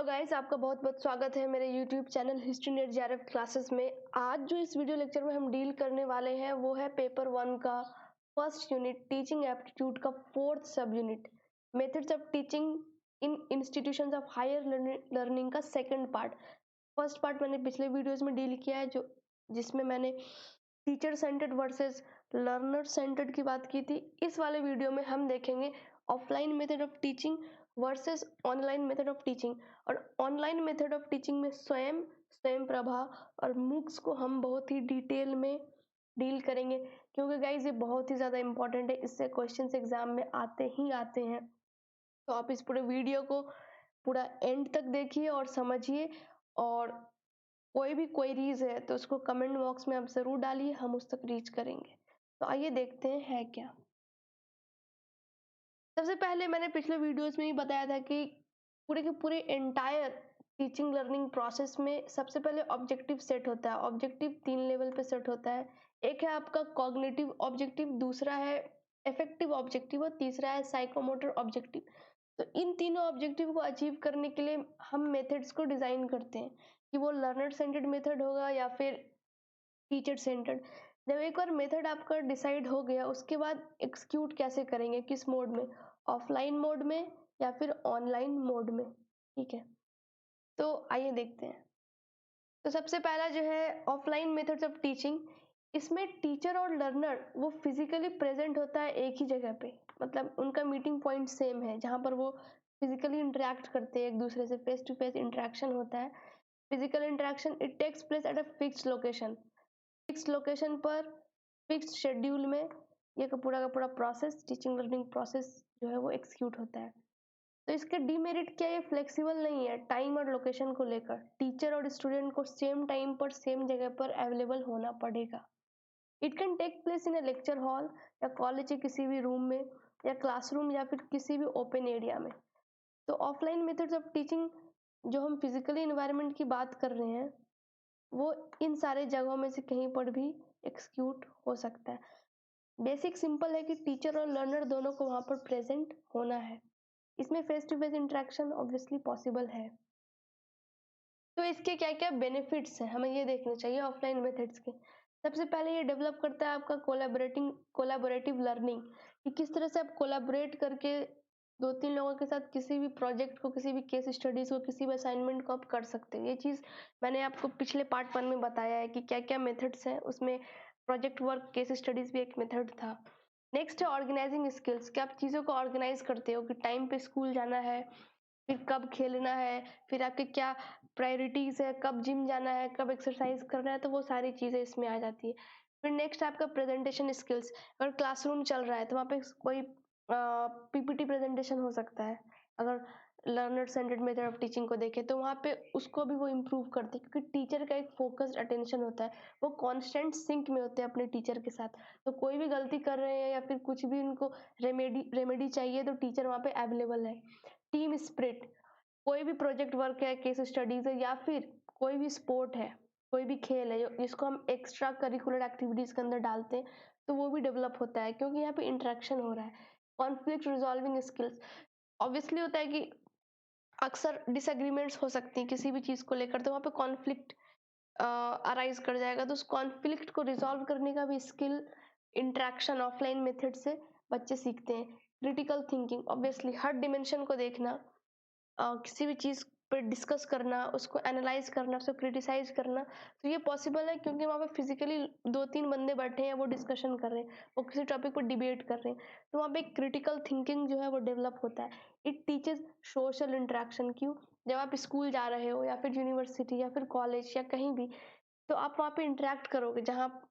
Guys, आपका बहुत बहुत स्वागत है मेरे YouTube channel history net JRF classes में। आज जो इस वीडियो लेक्चर में हम डील करने वाले हैं वो है पेपर 1 का फर्स्ट यूनिट टीचिंग एप्टीट्यूड का fourth sub unit methods of teaching in institutions of higher learning का सेकंड पार्ट। फर्स्ट पार्ट मैंने पिछले वीडियोस में डील किया है जिसमें मैंने teacher centred versus learner centred की बात की थी। इस वाले वीडियो में हम देखेंगे offline method of teaching versus online method of teaching. और ऑनलाइन मेथड ऑफ टीचिंग में स्वयं प्रभा और मूक्स को हम बहुत ही डिटेल में डील करेंगे, क्योंकि गाइज ये बहुत ही ज़्यादा इंपॉर्टेंट है। इससे क्वेश्चंस एग्जाम में आते हैं। तो आप इस पूरे वीडियो को पूरा एंड तक देखिए और समझिए, और कोई भी क्वेरीज है तो उसको कमेंट बॉक्स में आप ज़रूर डालिए, हम उस तक रीच करेंगे। तो आइए देखते हैं है क्या। सबसे पहले मैंने पिछले वीडियोस में ही बताया था कि पूरे के पूरे एंटायर टीचिंग लर्निंग प्रोसेस में सबसे पहले ऑब्जेक्टिव सेट होता है। ऑब्जेक्टिव 3 लेवल पे सेट होता है। एक है आपका कॉग्निटिव ऑब्जेक्टिव, दूसरा है इफेक्टिव ऑब्जेक्टिव और तीसरा है साइकोमोटर ऑब्जेक्टिव। तो इन तीनों ऑब्जेक्टिव को अचीव करने के लिए हम मेथड्स को डिजाइन करते हैं कि वो लर्नर सेंटर्ड मेथड होगा या फिर टीचर सेंटर्ड। जब एक बार मेथड आपका डिसाइड हो गया, उसके बाद एक्सिक्यूट कैसे करेंगे, किस मोड में, ऑफलाइन मोड में या फिर ऑनलाइन मोड में। ठीक है, तो आइए देखते हैं। तो सबसे पहला जो है ऑफलाइन मेथड्स ऑफ टीचिंग, इसमें टीचर और लर्नर वो फिजिकली प्रेजेंट होता है एक ही जगह पे। मतलब उनका मीटिंग पॉइंट सेम है, जहाँ पर वो फिजिकली इंटरेक्ट करते हैं एक दूसरे से, फेस टू फेस इंटरेक्शन होता है। Physical interaction it takes place at a fixed location. Fix location पर फिक्स शेड्यूल में ये का पूरा प्रोसेस, टीचिंग लर्निंग प्रोसेस जो है वो एग्जीक्यूट होता है। तो इसके डीमेरिट क्या, ये फ्लेक्सिबल नहीं है टाइम और लोकेशन को लेकर। टीचर और स्टूडेंट को सेम टाइम पर सेम जगह पर अवेलेबल होना पड़ेगा। It can take place in a lecture hall या कॉलेज के किसी भी रूम में या क्लासरूम या फिर किसी भी ओपन एरिया में। तो ऑफलाइन मेथड्स ऑफ टीचिंग जो हम फिजिकली इन्वायरमेंट की बात कर रहे हैं वो इन सारे जगहों में से कहीं पर भी एक्सिक्यूट हो सकता है। बेसिक सिंपल है कि टीचर और लर्नर दोनों को वहां पर प्रेजेंट होना है। इसमें face to face interaction obviously possible है। तो इसके क्या क्या बेनिफिट्स हैं हमें ये देखना चाहिए ऑफलाइन मेथड्स के। सबसे पहले ये डेवलप करता है आपका कोलैबोरेटिव लर्निंग, कि किस तरह से आप कोलैबोरेट करके 2-3 लोगों के साथ किसी भी प्रोजेक्ट को, किसी भी केस स्टडीज को, किसी भी असाइनमेंट को आप कर सकते हो। ये चीज़ मैंने आपको पिछले पार्ट 1 में बताया है कि क्या क्या मेथड्स हैं। उसमें प्रोजेक्ट वर्क, केस स्टडीज भी एक मेथड था। नेक्स्ट है ऑर्गेनाइजिंग स्किल्स, कि आप चीज़ों को ऑर्गेनाइज करते हो कि टाइम पे स्कूल जाना है, फिर कब खेलना है, फिर आपके क्या प्रायोरिटीज है, कब जिम जाना है, कब एक्सरसाइज करना है, तो वो सारी चीज़ें इसमें आ जाती है। फिर नेक्स्ट आपका प्रेजेंटेशन स्किल्स। अगर क्लासरूम चल रहा है तो वहाँ पे कोई पीपीटी प्रेजेंटेशन हो सकता है। अगर learner centred method of teaching को देखें तो वहाँ पे उसको भी वो इम्प्रूव करते हैं, क्योंकि टीचर का एक फोकस्ड अटेंशन होता है, वो कॉन्स्टेंट सिंक में होते हैं अपने टीचर के साथ। तो कोई भी गलती कर रहे हैं या फिर कुछ भी उनको रेमेडी चाहिए तो टीचर वहाँ पे अवेलेबल है। टीम स्पिरिट, कोई भी प्रोजेक्ट वर्क है, केस स्टडीज है या फिर कोई भी स्पोर्ट है, कोई भी खेल है जिसको हम एक्स्ट्रा करिकुलर एक्टिविटीज के अंदर डालते हैं, तो वो भी डेवलप होता है, क्योंकि यहाँ पे इंटरेक्शन हो रहा है। कॉन्फ्लिक्ट रिजॉल्विंग स्किल्स, ऑब्वियसली होता है कि अक्सर डिसएग्रीमेंट्स हो सकती हैं किसी भी चीज़ को लेकर, तो वहाँ पे कॉन्फ्लिक्ट अराइज कर जाएगा। तो उस कॉन्फ्लिक्ट को रिजॉल्व करने का भी स्किल इंटरेक्शन ऑफलाइन मेथड से बच्चे सीखते हैं। क्रिटिकल थिंकिंग, ऑब्वियसली हर डिमेंशन को देखना, किसी भी चीज़ पे डिस्कस करना, उसको एनालाइज करना, उसको क्रिटिसाइज करना, तो ये पॉसिबल है क्योंकि वहाँ पे फिजिकली 2-3 बंदे बैठे हैं, वो डिस्कशन कर रहे हैं, वो किसी टॉपिक पर डिबेट कर रहे हैं, तो वहाँ पे क्रिटिकल थिंकिंग जो है वो डेवलप होता है। It teaches social interaction. क्यों, जब आप स्कूल जा रहे हो या फिर यूनिवर्सिटी या फिर कॉलेज या कहीं भी, तो आप वहाँ पे इंटरेक्ट करोगे, जहाँ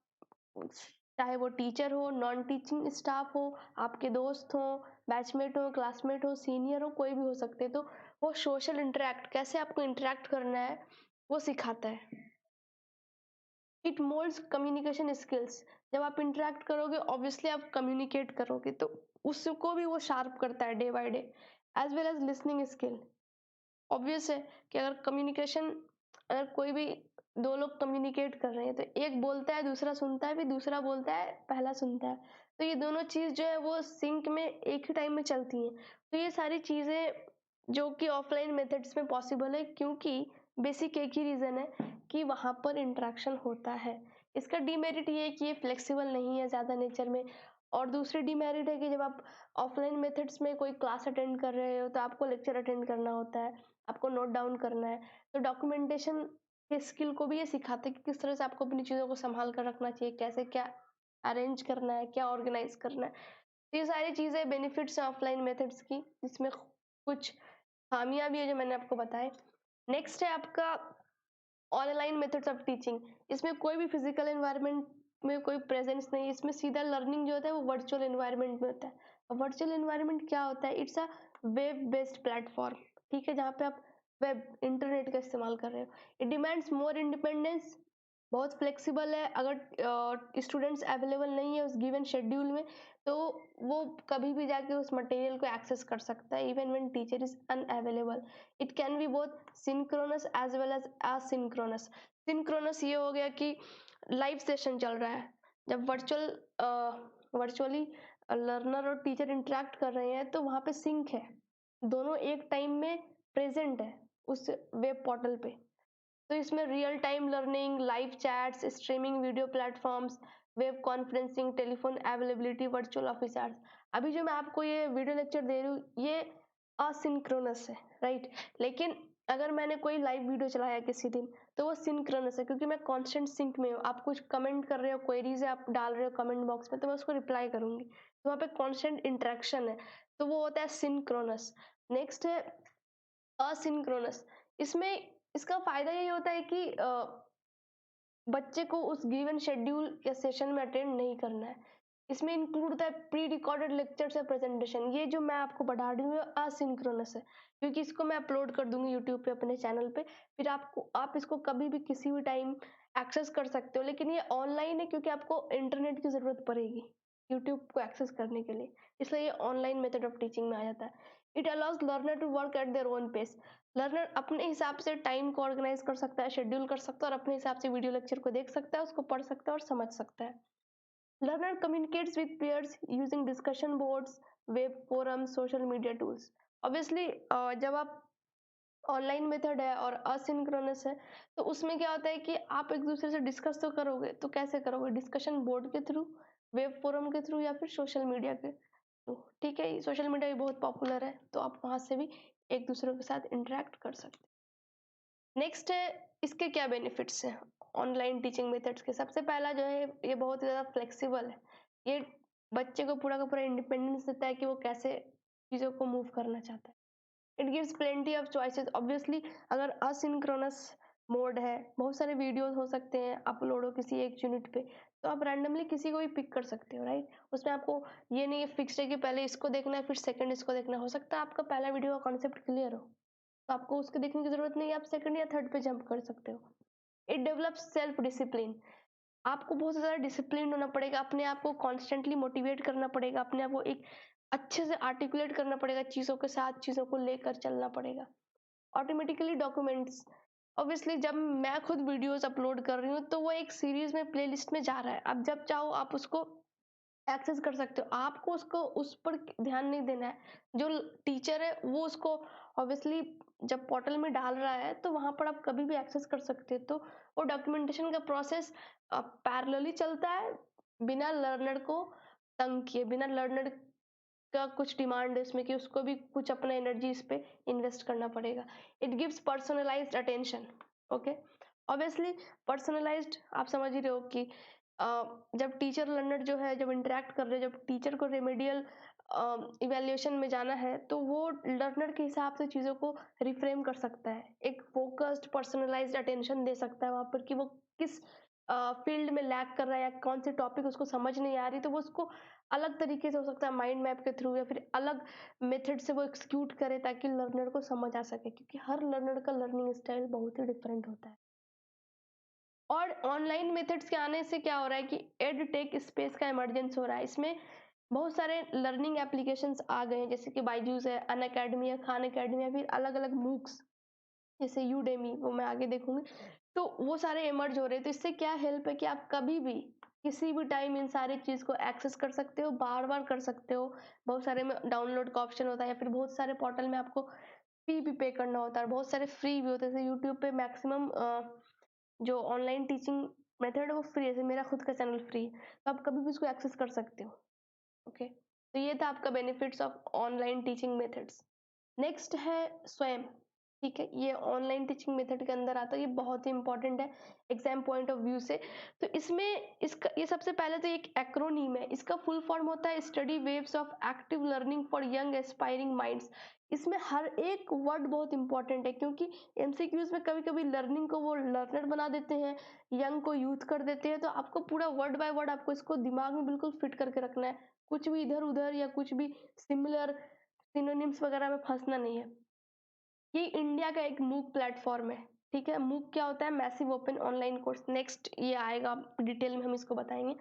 चाहे वो टीचर हो, नॉन टीचिंग स्टाफ हो, आपके दोस्त हो, बैचमेट हो, क्लासमेट हो, सीनियर हो, कोई भी हो सकते, तो वो सोशल इंटरेक्ट, कैसे आपको इंटरेक्ट करना है वो सिखाता है। इट मोल्ड्स कम्युनिकेशन स्किल्स, जब आप इंटरेक्ट करोगे ऑब्वियसली आप कम्युनिकेट करोगे, तो उसको भी वो शार्प करता है day by day. As well as listening skill, obvious है कि अगर कम्युनिकेशन, अगर कोई भी 2 लोग कम्युनिकेट कर रहे हैं तो एक बोलता है, दूसरा सुनता है, फिर दूसरा बोलता है, पहला सुनता है, तो ये दोनों चीज़ जो है वो सिंक में एक ही टाइम में चलती हैं। तो ये सारी चीज़ें जो कि ऑफलाइन मेथड्स में पॉसिबल है, क्योंकि बेसिक एक ही रीज़न है कि वहाँ पर इंटरेक्शन होता है। इसका डीमेरिट ये है कि ये फ्लेक्सिबल नहीं है ज़्यादा नेचर में, और दूसरी डीमेरिट है कि जब आप ऑफलाइन मेथड्स में कोई क्लास अटेंड कर रहे हो तो आपको लेक्चर अटेंड करना होता है, आपको नोट डाउन करना है, तो डॉक्यूमेंटेशन के स्किल को भी ये सिखाते हैं कि किस तरह से आपको अपनी चीज़ों को संभाल कर रखना चाहिए, कैसे क्या अरेंज करना है, क्या ऑर्गेनाइज करना है। तो ये सारी चीज़ें बेनिफिट्स हैं ऑफलाइन मेथड्स की, जिसमें कुछ खामियां भी है जो मैंने आपको बताए। नेक्स्ट है आपका ऑनलाइन मेथड्स ऑफ टीचिंग। इसमें कोई भी फिजिकल एनवायरनमेंट में कोई प्रेजेंस नहीं, इसमें सीधा लर्निंग जो होता है वो वर्चुअल एनवायरनमेंट में होता है। वर्चुअल एनवायरनमेंट क्या होता है? It's a web based platform, ठीक है, जहाँ पे आप वेब इंटरनेट का इस्तेमाल कर रहे हो। इट डिमांड्स मोर इंडिपेंडेंस, बहुत फ्लेक्सिबल है। अगर स्टूडेंट्स अवेलेबल नहीं है उस गिवन शेड्यूल में, तो वो कभी भी जाके उस मटेरियल को एक्सेस कर सकता है, even when teacher is unavailable. It can be both synchronous as well as asynchronous. Synchronous ये हो गया कि लाइव सेशन चल रहा है, जब वर्चुअली लर्नर और टीचर इंटरेक्ट कर रहे हैं तो वहाँ पे सिंक है, दोनों एक टाइम में प्रेजेंट है उस वेब पोर्टल पे। तो इसमें real time learning, live chats, streaming video platforms, web conferencing, telephone availability, virtual office hours. अभी जो मैं आपको ये वीडियो लेक्चर दे रही हूँ ये असिंक्रोनस है, राइट। लेकिन अगर मैंने कोई लाइव वीडियो चलाया किसी दिन तो वो सिंक्रोनस है, क्योंकि मैं कांस्टेंट सिंक में हूँ। आप कुछ कमेंट कर रहे हो, क्वेरीज आप डाल रहे हो कमेंट बॉक्स में, तो मैं उसको रिप्लाई करूंगी, तो वहाँ पे कांस्टेंट इंटरेक्शन है, तो वो होता है सिंक्रोनस। नेक्स्ट है असिंक्रोनस। इसमें इसका फायदा ये होता है कि बच्चे को उस गिवन शेड्यूल या सेशन में अटेंड नहीं करना है। इसमें इंक्लूड होता है प्री रिकॉर्डेड लेक्चर्स या प्रेजेंटेशन। ये जो मैं आपको बढ़ा रही हूँ असिंक्रोनस है, क्योंकि इसको मैं अपलोड कर दूंगी यूट्यूब पे अपने चैनल पे, फिर आप इसको कभी भी किसी भी टाइम एक्सेस कर सकते हो। लेकिन ये ऑनलाइन है क्योंकि आपको इंटरनेट की जरूरत पड़ेगी यूट्यूब को एक्सेस करने के लिए, इसलिए ये ऑनलाइन मेथड ऑफ टीचिंग में आ जाता है। It allows learner to work at their own pace. Learner अपने हिसाब से टाइम को ऑर्गेनाइज कर सकता है, शेड्यूल कर सकता है, और अपने हिसाब से वीडियो लेक्चर को देख सकता है, उसको पढ़ सकता है और समझ सकता है। Learner communicates with peers using discussion boards, web forum, social media tools. Obviously जब आप ऑनलाइन मेथड है और असिंक्रोनस है, तो उसमें क्या होता है कि आप एक दूसरे से डिस्कस तो करोगे, तो कैसे करोगे? डिस्कशन बोर्ड के थ्रू, वेब फोरम के थ्रू, या फिर सोशल मीडिया के थ्रू। ठीक है, सोशल मीडिया भी बहुत पॉपुलर है, तो आप वहां से भी एक दूसरे के साथ इंटरेक्ट कर सकते हैं। नेक्स्ट है इसके क्या बेनिफिट्स हैं ऑनलाइन टीचिंग मेथड्स के। सबसे पहला जो है ये बहुत ही ज़्यादा फ्लेक्सिबल है। ये बच्चे को पूरा का पूरा इंडिपेंडेंस देता है कि वो कैसे चीज़ों को मूव करना चाहता है। It gives plenty of choices. Obviously अगर असिंक्रोनस मोड है, बहुत सारे वीडियोस हो सकते हैं अपलोड हो किसी एक यूनिट पे, तो आप रैंडमली किसी को भी पिक कर सकते हो, राइट। उसमें आपको ये नहीं फिक्स है कि पहले इसको देखना है फिर सेकंड इसको देखना है। हो सकता है आपका पहला वीडियो का कॉन्सेप्ट क्लियर हो तो आपको उसके देखने की जरूरत नहीं है, आप सेकंड या थर्ड पे जंप कर सकते हो। It develops self discipline. आपको बहुत ज़्यादा डिसिप्लिन होना पड़ेगा, अपने आप को कॉन्स्टेंटली मोटिवेट करना पड़ेगा, अपने आप को एक अच्छे से आर्टिकुलेट करना पड़ेगा, चीज़ों के साथ चीज़ों को लेकर चलना पड़ेगा। Automatically documents. ऑब्वियसली जब मैं खुद वीडियोस अपलोड कर रही हूँ तो वो एक सीरीज में प्लेलिस्ट में जा रहा है, अब जब चाहो आप उसको एक्सेस कर सकते हो। आपको उसको उस पर ध्यान नहीं देना है, जो टीचर है वो उसको ऑब्वियसली जब पोर्टल में डाल रहा है तो वहां पर आप कभी भी एक्सेस कर सकते हो। तो वो डॉक्यूमेंटेशन का प्रोसेस पैरेलली चलता है, बिना लर्नर को तंग किए, बिना लर्नर का कुछ डिमांड है इसमें कि उसको भी कुछ अपना एनर्जी इस पे इन्वेस्ट करना पड़ेगा। It gives personalised attention. Okay, obviously personalised आप समझ ही रहे हो कि जब टीचर लर्नर जो है जब इंटरेक्ट कर रहे हैं, जब टीचर को रेमेडियल इवेल्युएशन में जाना है तो वो लर्नर के हिसाब से चीज़ों को रिफ्रेम कर सकता है, एक फोकस्ड पर्सनलाइज्ड अटेंशन दे सकता है वहाँ पर कि वो किस फील्ड में लैग कर रहा है या कौन सी टॉपिक उसको समझ नहीं आ रही, तो वो उसको अलग तरीके से हो सकता है माइंड मैप के थ्रू या फिर अलग मेथड से वो एक्सक्यूट करे ताकि लर्नर को समझ आ सके, क्योंकि हर लर्नर का लर्निंग स्टाइल बहुत ही डिफरेंट होता है। और ऑनलाइन मेथड्स के आने से क्या हो रहा है कि एड टेक स्पेस का इमरजेंस हो रहा है। इसमें बहुत सारे लर्निंग एप्लीकेशंस आ गए हैं, जैसे कि बायजूस है, अन अकेडमी है, खान अकेडमी है, फिर अलग अलग मूक्स जैसे यूडेमी, वो मैं आगे देखूंगी। तो वो सारे इमर्ज हो रहे हैं, तो इससे क्या हेल्प है कि आप कभी भी किसी भी टाइम इन सारी चीज को एक्सेस कर सकते हो, बार बार कर सकते हो। बहुत सारे में डाउनलोड का ऑप्शन होता है या फिर बहुत सारे पोर्टल में आपको फी भी पे करना होता है, बहुत सारे फ्री भी होते हैं। जैसे यूट्यूब पे मैक्सिमम जो ऑनलाइन टीचिंग मेथड है वो फ्री है, जैसे मेरा खुद का चैनल फ्री है, तो आप कभी भी उसको एक्सेस कर सकते हो। ओके, तो ये था आपका benefits of online teaching methods. Next है स्वयं। ठीक है, ये ऑनलाइन टीचिंग मेथड के अंदर आता है, ये बहुत ही इंपॉर्टेंट है एग्जाम पॉइंट ऑफ व्यू से। तो इसमें इसका ये सबसे पहले तो एक एक्रोनीम है, इसका फुल फॉर्म होता है study waves of active learning for young aspiring minds. इसमें हर एक वर्ड बहुत इंपॉर्टेंट है, क्योंकि एमसीक्यूज में कभी कभी लर्निंग को वो लर्नर बना देते हैं, यंग को यूथ कर देते हैं, तो आपको पूरा वर्ड बाय वर्ड आपको इसको दिमाग में बिल्कुल फिट करके रखना है, कुछ भी इधर उधर या कुछ भी सिमिलर सिनोनिम्स वगैरह में फंसना नहीं है। ये इंडिया का एक मूक प्लेटफॉर्म है। ठीक है, मूक क्या होता है? Massive open online course. Next ये आएगा डिटेल में हम इसको बताएंगे।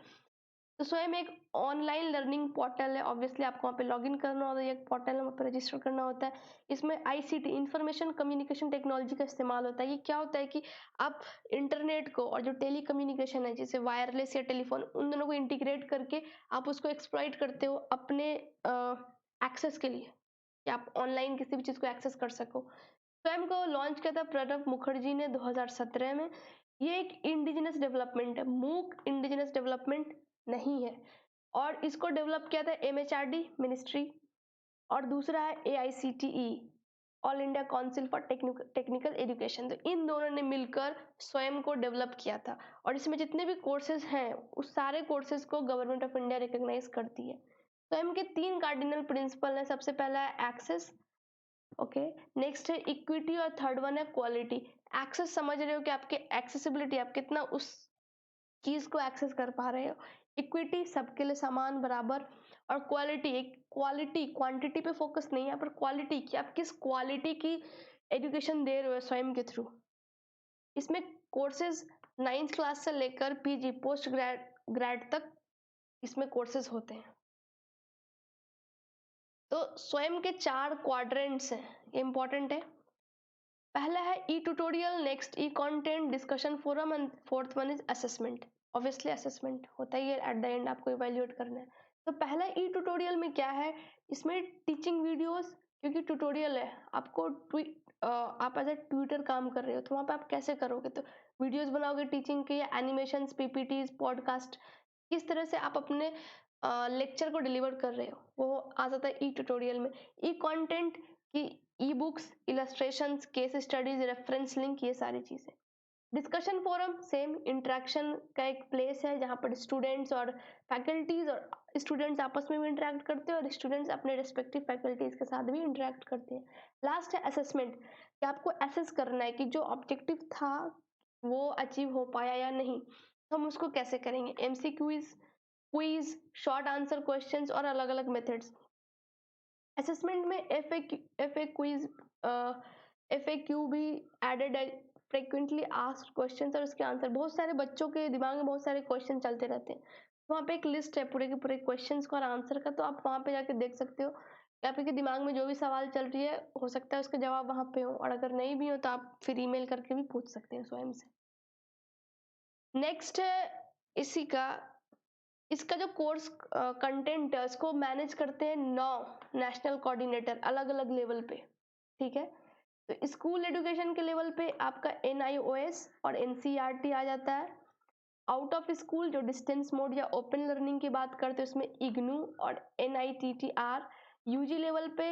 तो स्वयं एक ऑनलाइन लर्निंग पोर्टल है, ऑब्वियसली आपको वहाँ पे लॉगिन करना होता है, एक पोर्टल है वहाँ पे रजिस्टर करना होता है। इसमें आईसीटी इंफॉर्मेशन कम्युनिकेशन टेक्नोलॉजी का इस्तेमाल होता है। ये क्या होता है कि आप इंटरनेट को और जो टेली कम्युनिकेशन है जैसे वायरलेस या टेलीफोन, उन दोनों को इंटीग्रेट करके आप उसको एक्सप्लॉइट करते हो अपने एक्सेस के लिए, कि आप ऑनलाइन किसी भी चीज़ को एक्सेस कर सको। स्वयं को लॉन्च किया था प्रणब मुखर्जी ने 2017 में। ये एक इंडिजिनस डेवलपमेंट है, मूक इंडिजिनस डेवलपमेंट नहीं है, और इसको डेवलप किया था एमएचआरडी मिनिस्ट्री, और दूसरा है AICTE all India council for technical education. तो इन दोनों ने मिलकर स्वयं को डेवलप किया था, और इसमें जितने भी कोर्सेज हैं उस सारे कोर्सेज को गवर्नमेंट ऑफ इंडिया रिकॉग्नाइज करती है। स्वयं के 3 कार्डिनल प्रिंसिपल हैं। सबसे पहला है एक्सेस, ओके, नेक्स्ट है इक्विटी, और थर्ड वन है क्वालिटी। एक्सेस समझ रहे हो कि आपके एक्सेसिबिलिटी, आप कितना उस चीज को एक्सेस कर पा रहे हो। इक्विटी सबके लिए समान बराबर, और क्वालिटी, एक क्वालिटी क्वांटिटी पे फोकस नहीं है पर क्वालिटी की, आप किस क्वालिटी की एजुकेशन दे रहे हो स्वयं के थ्रू। इसमें कोर्सेज 9th क्लास से लेकर पीजी पोस्ट ग्रेड तक इसमें कोर्सेज होते हैं। तो स्वयं के 4 क्वाड्रेंट्स हैं, ये इंपॉर्टेंट है। पहला है e tutorial, next e content, discussion forum, and fourth one is assessment. Obviously assessment होता ही है, एट द एंड आपको इवैल्यूएट करना है। तो पहला ई ट्यूटोरियल में क्या है, इसमें टीचिंग वीडियोस, क्योंकि ट्यूटोरियल है, आपको आप एज ए ट्यूटर काम कर रहे हो तो वहाँ पे आप कैसे करोगे, तो वीडियोस बनाओगे टीचिंग के, या एनिमेशंस, पीपीटीज, पॉडकास्ट, किस तरह से आप अपने लेक्चर को डिलीवर कर रहे हो, वो आ जाता है ई ट्यूटोरियल में। ई कंटेंट की e books, illustrations, case studies, reference link, ये सारी चीजें। डिस्कशन फोरम सेम इंटरेक्शन का एक प्लेस है जहाँ पर स्टूडेंट्स और फैकल्टीज और स्टूडेंट्स आपस में भी इंटरेक्ट करते हैं, और स्टूडेंट्स अपने रिस्पेक्टिव फैकल्टीज के साथ भी इंटरेक्ट करते हैं। लास्ट है असेसमेंट, कि आपको असेस करना है कि जो ऑब्जेक्टिव था वो अचीव हो पाया या नहीं, तो हम उसको कैसे करेंगे। MCQs, quiz, short answer questions और अलग अलग मेथड्स। असेसमेंट में एफएक्यू भी एडेड है, फ्रीक्वेंटली आस्क्ड क्वेश्चंस और उसके आंसर। बहुत सारे बच्चों के दिमाग में बहुत सारे क्वेश्चन चलते रहते हैं, वहाँ पे एक लिस्ट है पूरे के पूरे क्वेश्चंस का और आंसर का, तो आप वहाँ पे जाके देख सकते हो कि आपके दिमाग में जो भी सवाल चल रही है हो सकता है उसके जवाब वहाँ पे हो, और अगर नहीं भी हो तो आप फिर ईमेल करके भी पूछ सकते हैं स्वयं से। नेक्स्ट है इसी का, इसका जो कोर्स कंटेंट है उसको मैनेज करते हैं 9 नेशनल कोऑर्डिनेटर अलग अलग लेवल पे। ठीक है, तो स्कूल एजुकेशन के लेवल पे आपका NIOS और NCERT आ जाता है। आउट ऑफ स्कूल जो डिस्टेंस मोड या ओपन लर्निंग की बात करते हैं उसमें IGNOU और NITTR। यूजी लेवल पे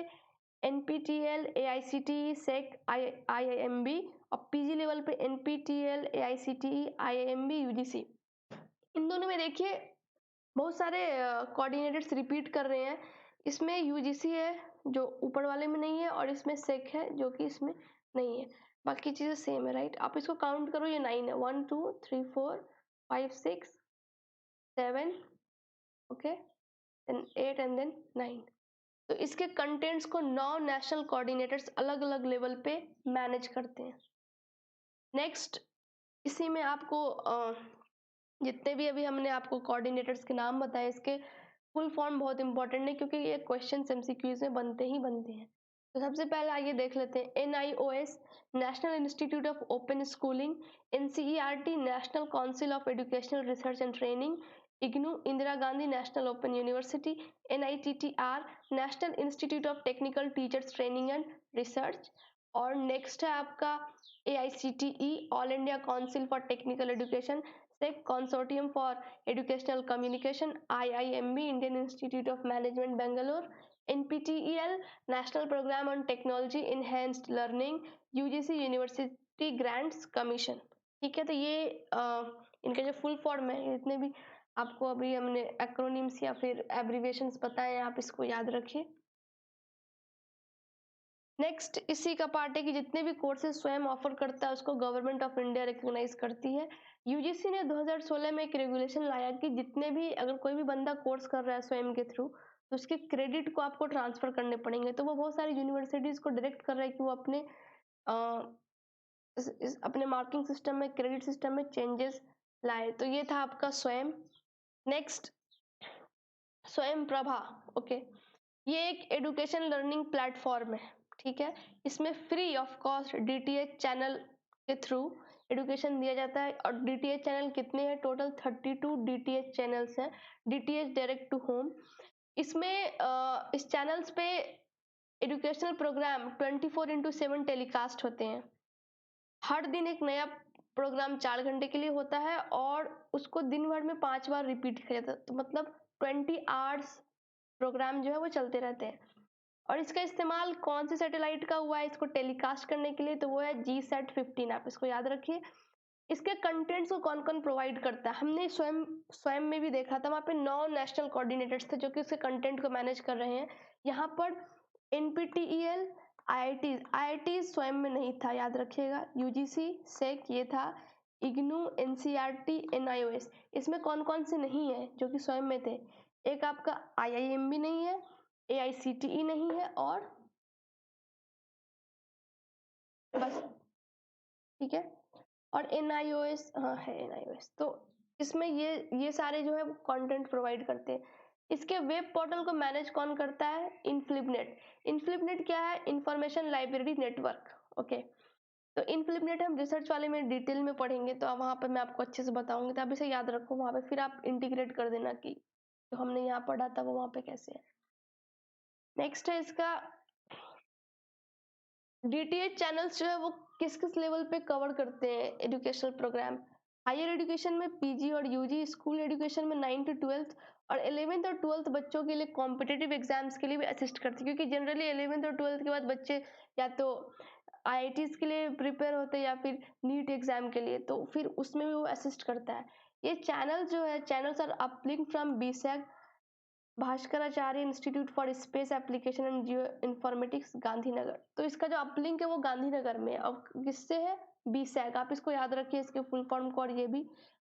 NPTEL, AICTE, SEC, IIMB, और पीजी लेवल पे NPTEL, AICTE, IIMB, UGC। इन दोनों में देखिए बहुत सारे कोऑर्डिनेटर्स रिपीट कर रहे हैं। इसमें यूजीसी है जो ऊपर वाले में नहीं है, और इसमें सेक है जो कि इसमें नहीं है, बाकी चीज़ें सेम है, राइट। आप इसको काउंट करो, ये 9 है, 1 2 3 4 5 6 7, ओके, देन 8 एंड देन 9। तो इसके कंटेंट्स को 9 नेशनल कोऑर्डिनेटर्स अलग अलग लेवल पे मैनेज करते हैं। नेक्स्ट, इसी में आपको जितने भी अभी हमने आपको कोऑर्डिनेटर्स के नाम बताए, इसके फुल फॉर्म बहुत इंपॉर्टेंट है, क्योंकि ये क्वेश्चन एमसीक्यूज में बनते ही बनते हैं। तो सबसे पहले आइए देख लेते हैं NIOS national institute of open schooling, NCERT national council of educational research and training, IGNOU Indira Gandhi national open university, NITTR national institute of technical teachers training and research, और नेक्स्ट है आपका AICTE all India council for technical education, SEC consortium for educational communication, IIMB Indian institute of management Bangalore, NPTEL national programme on technology enhanced learning, UGC university grants commission. ठीक है, तो ये इनके जो full form है, इतने भी आपको अभी हमने एक्रोनिम्स या फिर एब्रीविएशंस बताए हैं, आप इसको याद रखिए। नेक्स्ट इसी का पार्ट है कि जितने भी कोर्सेज स्वयं ऑफर करता है उसको गवर्नमेंट ऑफ इंडिया रिकॉग्नाइज करती है। यूजीसी ने 2016 में एक रेगुलेशन लाया कि जितने भी अगर कोई भी बंदा कोर्स कर रहा है स्वयं के थ्रू, तो उसके क्रेडिट को आपको ट्रांसफर करने पड़ेंगे। तो वो बहुत सारी यूनिवर्सिटीज को डायरेक्ट कर रहा है कि वो अपने मार्किंग सिस्टम में, क्रेडिट सिस्टम में चेंजेस लाए। तो ये था आपका स्वयं। नेक्स्ट स्वयं प्रभा, ओके, ये एक एजुकेशन लर्निंग प्लेटफॉर्म है। ठीक है, इसमें free of cost DTH channel के थ्रू एजुकेशन दिया जाता है। और DTH चैनल कितने हैं? टोटल 32 DTH चैनल्स हैं, DTH डायरेक्ट टू होम। इसमें इस चैनल्स पे एजुकेशनल प्रोग्राम 24/7 टेलीकास्ट होते हैं। हर दिन एक नया प्रोग्राम 4 घंटे के लिए होता है और उसको दिन भर में 5 बार रिपीट किया जाता है। तो मतलब 20 आवर्स प्रोग्राम जो है वो चलते रहते हैं। और इसका इस्तेमाल कौन से सैटेलाइट का हुआ है इसको टेलीकास्ट करने के लिए? तो वो है GSAT-15, आप इसको याद रखिए। इसके कंटेंट्स को कौन कौन प्रोवाइड करता है? हमने स्वयं में भी देखा था, वहाँ पे 9 नेशनल कोऑर्डिनेटर्स थे जो कि उसके कंटेंट को मैनेज कर रहे हैं। यहाँ पर NPTEL, IIT स्वयं में नहीं था, याद रखिएगा। UGC, SEC ये था, इग्नू, NCERT, NIOS। इसमें कौन कौन से नहीं है जो कि स्वयं में थे? एक आपका IIMB नहीं है, AICTE नहीं है, और बस। ठीक है, और NIOS, हाँ है NIOS। तो इसमें ये सारे जो है वो कंटेंट प्रोवाइड करते हैं। इसके वेब पोर्टल को मैनेज कौन करता है? इनफ्लिपनेट। इनफ्लिपनेट क्या है? Information library network. ओके, तो इनफ्लिपनेट हम रिसर्च वाले में डिटेल में पढ़ेंगे, तो वहाँ पर मैं आपको अच्छे से बताऊंगी, तो आप इसे याद रखो वहाँ पे, फिर आप इंटीग्रेट कर देना कि जो हमने यहाँ पढ़ा था वो वहाँ पे कैसे है। नेक्स्ट है इसका DTH चैनल्स जो है वो किस किस लेवल पे कवर करते हैं एजुकेशनल प्रोग्राम? हायर एजुकेशन में PG और UG, स्कूल एजुकेशन में 9 to 12, और 11th और 12th बच्चों के लिए कॉम्पिटिटिव एग्जाम्स के लिए भी असिस्ट करती है, क्योंकि जनरली 11th और 12th के बाद बच्चे या तो IITs के लिए प्रिपेयर होते हैं या फिर नीट एग्जाम के लिए, तो फिर उसमें भी वो असिस्ट करता है। ये चैनल जो है, channels are uplink from BSAC, Bhaskaracharya institute for space application and geoinformatics, Gandhinagar. तो इसका जो अपलिंक है वो गांधीनगर में, अब किससे है? BSAC, आप इसको याद रखिए, इसके फुल फॉर्म को, और ये भी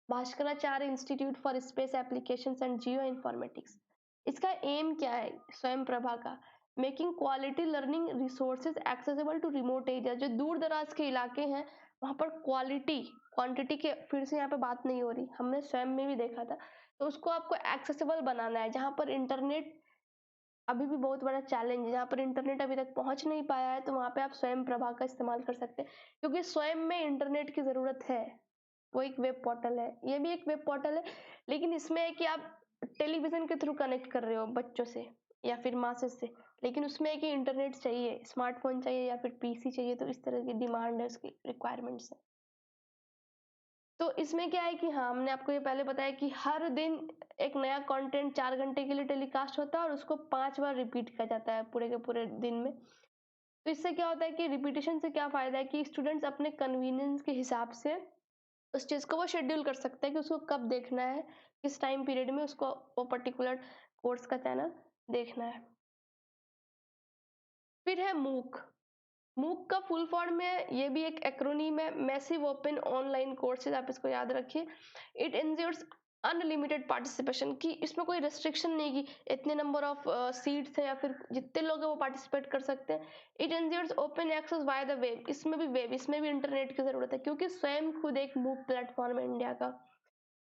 Bhaskaracharya institute for space application and geoinformatics. इसका एम क्या है स्वयं प्रभा का? Making quality learning resources accessible to remote area. जो दूर दराज के इलाके हैं वहां पर क्वालिटी, क्वांटिटी के फिर से यहाँ पे बात नहीं हो रही, हमने स्वयं में भी देखा था। तो उसको आपको एक्सेसिबल बनाना है, जहाँ पर इंटरनेट अभी भी बहुत बड़ा चैलेंज है, जहाँ पर इंटरनेट अभी तक पहुंच नहीं पाया है, तो वहाँ पे आप स्वयं प्रभा का इस्तेमाल कर सकते हैं, क्योंकि स्वयं में इंटरनेट की ज़रूरत है। वो एक वेब पोर्टल है, ये भी एक वेब पोर्टल है, लेकिन इसमें है कि आप टेलीविजन के थ्रू कनेक्ट कर रहे हो बच्चों से या फिर मासेस से, लेकिन उसमें है कि इंटरनेट चाहिए, स्मार्टफोन चाहिए या फिर PC चाहिए, तो इस तरह की डिमांड है, उसकी रिक्वायरमेंट्स है। तो इसमें क्या है कि हाँ, हमने आपको ये पहले बताया कि हर दिन एक नया कंटेंट 4 घंटे के लिए टेलीकास्ट होता है और उसको 5 बार रिपीट किया जाता है पूरे के पूरे दिन में। तो इससे क्या होता है कि रिपीटेशन से क्या फ़ायदा है कि स्टूडेंट्स अपने कन्वीनियंस के हिसाब से उस चीज़ को वो शेड्यूल कर सकते हैं कि उसको कब देखना है, किस टाइम पीरियड में उसको वो पर्टिकुलर कोर्स का चैनल देखना है। फिर है मूक। मूक का फुल फॉर्म है, ये भी एक एक्रोनीम है, मैसिव ओपन ऑनलाइन कोर्सेज, आप इसको याद रखिए। इट इंश्योर्स अनलिमिटेड पार्टिसिपेशन, की इसमें कोई रेस्ट्रिक्शन नहीं कि इतने नंबर ऑफ सीट्स है या फिर जितने लोग हैं वो पार्टिसिपेट कर सकते हैं। It ensures open access via the web, इसमें भी इंटरनेट की जरूरत है, क्योंकि स्वयं खुद एक मूक प्लेटफॉर्म है इंडिया का।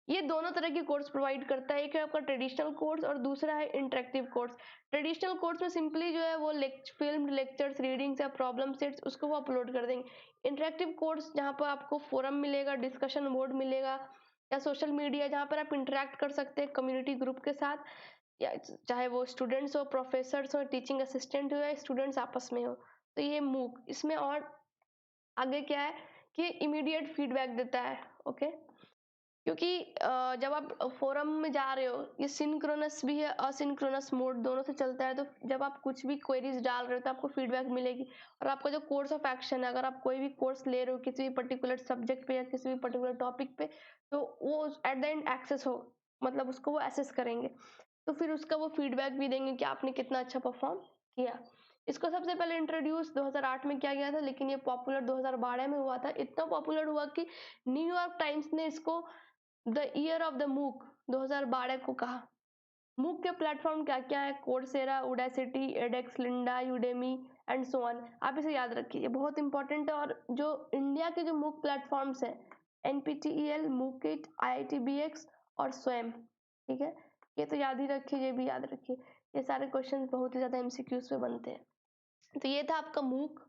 ये दोनों तरह के कोर्स प्रोवाइड करता है। एक है आपका ट्रेडिशनल कोर्स और दूसरा है इंटरेक्टिव कोर्स। ट्रेडिशनल कोर्स में सिंपली जो है वो फिल्म लेक्चर्स, रीडिंग्स या प्रॉब्लम सेट्स उसको वो अपलोड कर देंगे। इंटरेक्टिव कोर्स जहाँ पर आपको फोरम मिलेगा, डिस्कशन बोर्ड मिलेगा या सोशल मीडिया जहाँ पर आप इंटरेक्ट कर सकते हैं कम्युनिटी ग्रुप के साथ, या चाहे वो स्टूडेंट्स हो, प्रोफेसर्स हो, टीचिंग असिस्टेंट हो या स्टूडेंट्स आपस में हो। तो ये मूक इसमें और आगे क्या है कि इमीडिएट फीडबैक देता है। ओके, क्योंकि जब आप फोरम में जा रहे हो, ये सिंक्रोनस भी है, असिंक्रोनस मोड दोनों से चलता है। तो जब आप कुछ भी क्वेरीज डाल रहे हो तो आपको फीडबैक मिलेगी। और आपका जो कोर्स ऑफ एक्शन है, अगर आप कोई भी कोर्स ले रहे हो किसी भी पर्टिकुलर सब्जेक्ट पे या किसी भी पर्टिकुलर टॉपिक पे, तो वो एट द एंड एक्सेस हो, मतलब उसको वो एसेस करेंगे, तो फिर उसका वो फीडबैक भी देंगे कि आपने कितना अच्छा परफॉर्म किया। इसको सबसे पहले इंट्रोड्यूस 2008 में किया गया था, लेकिन ये पॉपुलर 2012 में हुआ था। इतना पॉपुलर हुआ कि न्यूयॉर्क टाइम्स ने इसको द ईयर ऑफ द मूक 2012 को कहा। मूक के प्लेटफॉर्म क्या क्या है? Coursera, Udacity, edX, Lynda, Udemy and so on. आप इसे याद रखिए, ये बहुत इंपॉर्टेंट है। और जो इंडिया के जो मूक प्लेटफॉर्म्स हैं, NPTEL, मूकिट, IITBX और स्वयं, ठीक है, ये तो याद ही रखिए, ये भी याद रखिए। ये सारे क्वेश्चन बहुत ही ज्यादा MCQs पे बनते हैं। तो ये था आपका मूक।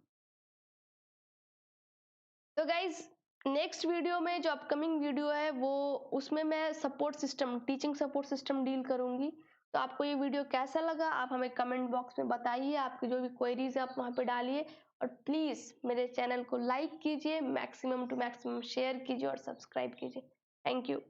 तो गाइज, नेक्स्ट वीडियो में जो अपकमिंग वीडियो है वो उसमें मैं support system, teaching support system deal करूंगी। तो आपको ये वीडियो कैसा लगा आप हमें कमेंट बॉक्स में बताइए। आपकी जो भी क्वेरीज है आप वहाँ पे डालिए, और प्लीज मेरे चैनल को लाइक कीजिए, मैक्सिमम टू मैक्सिमम शेयर कीजिए और सब्सक्राइब कीजिए। Thank you.